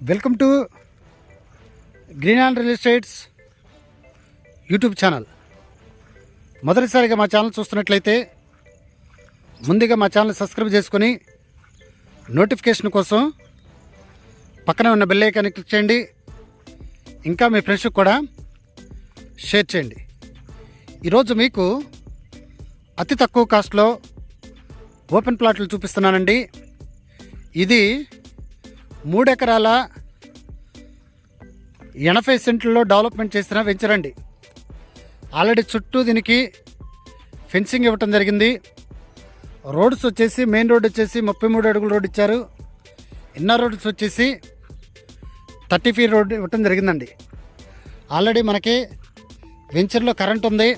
Welcome to green and real estates YouTube channel. మొదటిసారిగా మా channel చూస్తున్నట్లయితే ముందుగా మా ఛానల్ సబ్స్క్రైబ్ చేసుకొని నోటిఫికేషన్ కోసం పక్కనే ఉన్న బెల్ ఐకాన్ని క్లిక్ చేయండి. ఇంకా మీ ఫ్రెండ్స్కి కూడా షేర్ చేయండి. ఈరోజు మీకు అతి తక్కువ కాస్ట్లో ఓపెన్ ప్లాట్లు చూపిస్తున్నానండి. ఇది 3 ఎకరాల 80 సెంట్లలో డెవలప్మెంట్ చేసిన వెంచర్ అండి. ఆల్రెడీ చుట్టూ దీనికి ఫెన్సింగ్ ఇవ్వటం జరిగింది. రోడ్స్ వచ్చేసి మెయిన్ రోడ్ వచ్చేసి 33 అడుగుల రోడ్ ఇచ్చారు. ఇన్నర్ రోడ్స్ వచ్చేసి 30 ఫీట్ రోడ్ ఇవ్వటం జరిగిందండి. ఆల్రెడీ మనకి వెంచర్లో కరెంట్ ఉంది.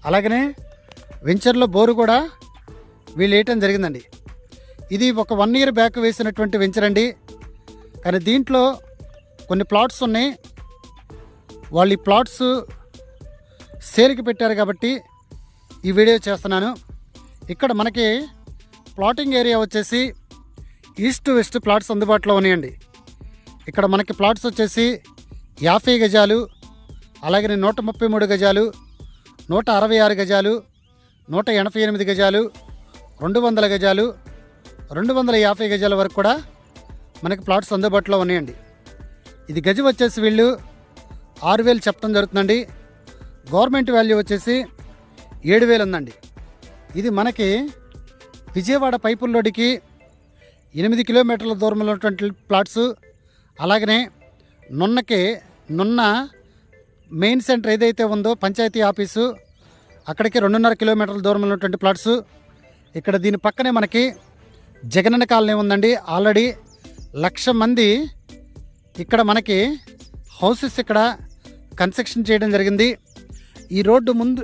అలాగనే వెంచర్లో బోరు కూడా వీళ్ళు వేయటం జరిగిందండి. ఇది ఒక 1 ఇయర్ బ్యాక్ వేసినటువంటి వెంచర్ అండి. కానీ దీంట్లో కొన్ని ప్లాట్స్ ఉన్నాయి. వాళ్ళు ఈ ప్లాట్స్ సేల్కి పెట్టారు కాబట్టి ఈ వీడియో చేస్తున్నాను. ఇక్కడ మనకి ప్లాటింగ్ ఏరియా వచ్చేసి ఈస్ట్ వెస్ట్ ప్లాట్స్ అందుబాటులో ఉన్నాయండి. ఇక్కడ మనకి ప్లాట్స్ వచ్చేసి 50 గజాలు, అలాగే 133 గజాలు, 166 గజాలు, 188 గజాలు, 200 గజాలు, 250 గజాల వరకు కూడా మనకి ప్లాట్స్ అందుబాటులో ఉన్నాయండి. ఇది గజి వచ్చేసి వీళ్ళు 6,000 చెప్పడం జరుగుతుందండి. గవర్నమెంట్ వాల్యూ వచ్చేసి 7,000 ఉందండి. ఇది మనకి విజయవాడ పైపుల్ రోడ్డుకి 8 కిలోమీటర్ల దూరంలో ఉన్నటువంటి ప్లాట్స్. అలాగనే నున్న మెయిన్ సెంటర్ ఏదైతే ఉందో పంచాయతీ ఆఫీసు అక్కడికి 2.5 కిలోమీటర్ల దూరంలో ఉన్నటువంటి ప్లాట్స్. ఇక్కడ దీని పక్కనే మనకి జగనన్న కాలనీ ఉందండి. ఆల్రెడీ 1,00,000 మంది ఇక్కడ మనకి హౌసెస్ ఇక్కడ కన్స్ట్రక్షన్ చేయడం జరిగింది. ఈ రోడ్డు ముందు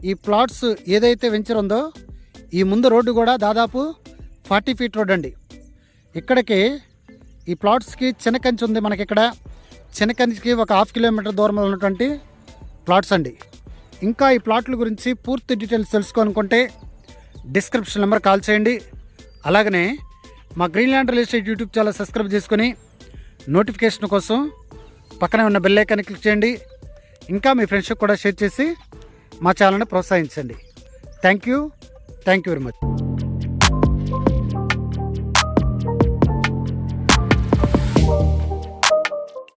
ఈ ప్లాట్స్ ఏదైతే వెంచర్ ఉందో ఈ ముందు రోడ్డు కూడా దాదాపు 40 ఫీట్ రోడ్ అండి. ఇక్కడికి ఈ ప్లాట్స్కి చిన్నకంచి ఉంది. మనకి ఇక్కడ చిన్నకంచికి ఒక 1/2 కిలోమీటర్ దూరంలో ఉన్నటువంటి ప్లాట్స్ అండి. ఇంకా ఈ ప్లాట్ల గురించి పూర్తి డీటెయిల్స్ తెలుసుకోవాలనుకుంటే డిస్క్రిప్షన్ నెంబర్ కాల్ చేయండి. అలాగనే మా Greenland real estate YouTube channel subscribe చేసుకుని నోటిఫికేషన్ కోసం పక్కనే ఉన్న బెల్ ఐకాన్ని క్లిక్ చేయండి. ఇంకా మీ ఫ్రెండ్స్కి కూడా షేర్ చేసి మా ఛానల్ని ప్రోత్సహించండి. Thank you very much.